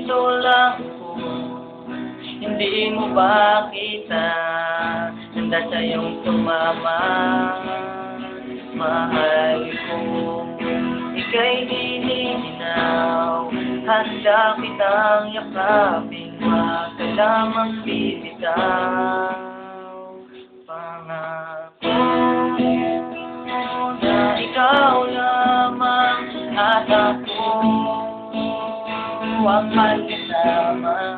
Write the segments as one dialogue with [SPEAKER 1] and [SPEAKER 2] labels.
[SPEAKER 1] nandito lang ako. Hindi mo ba kita? Handa sa'yong tumama. Mahal ko, ika'y hinihinaw. Handa kitang yakapin, wag ka lamang bibitaw. Pangako na ikaw lamang at ako ang magkasama.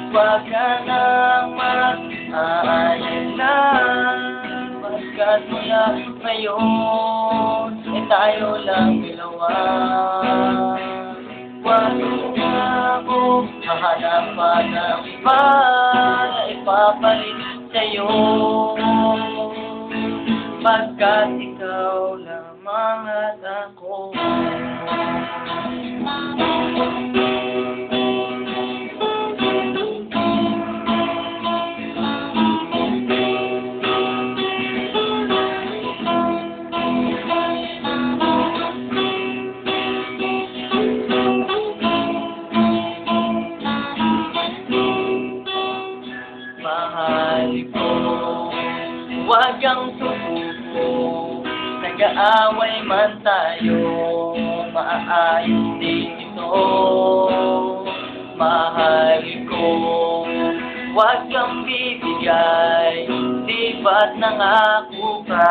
[SPEAKER 1] Wag ka nang mag-aalala, pagkat mula ngayon ay tayo lang dalawa. Wag na ako hahanap pa ng iba na ipapalit sa'yo, pagkat ikaw lamang at ako. Mahal ko, huwag kang susuko. Nag-aaway man tayo, maaayos din ito. Mahal ko, huwag kang bibigay. Di ba't nangako ka?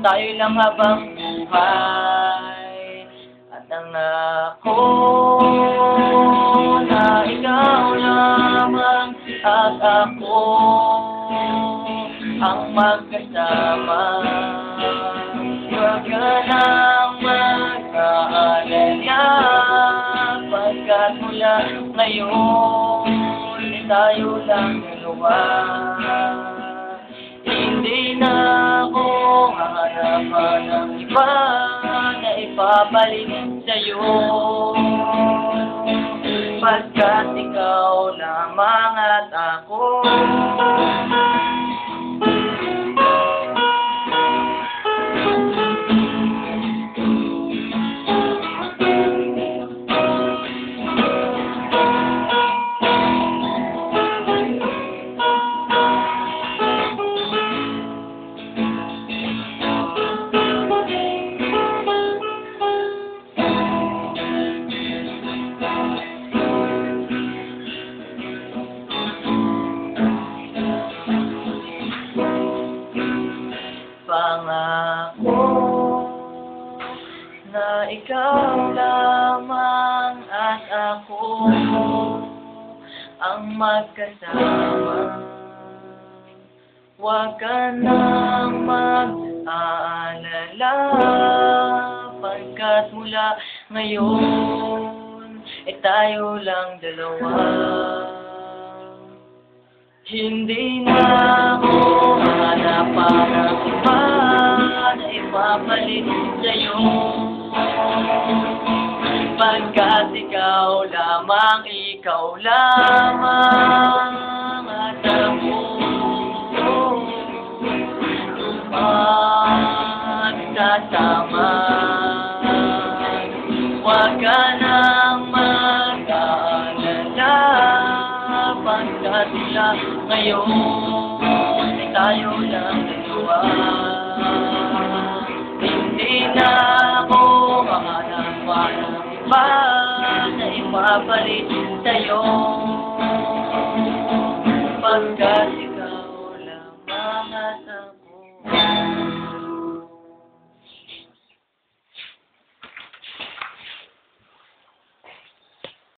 [SPEAKER 1] Tayo lang habang buhay. At nangako na ikaw lamang at ako ang magkasama. Huwag ka nang mag-aalala, pagkat mula ngayon ay tayo lang dalawa. Hindi na ako hahanapan ng iba na ipapalit sa'yo, pagkat ikaw lamang at ako. Pangako na ikaw lamang at ako ang magkasama. Huwag ka nang mag-aalala, pagkat mula ngayon ay tayo lang dalawa. Hindi na ako hanap para iba na ipapalit sa'yo, pagkat ikaw lamang at ako magsasama. Huwag ka nang mag-aalala, pagkat mula ngayon ay tayo lang dalawa. Hindi na ako hahanap pa ng iba na ipapalit sa'yo, pagkat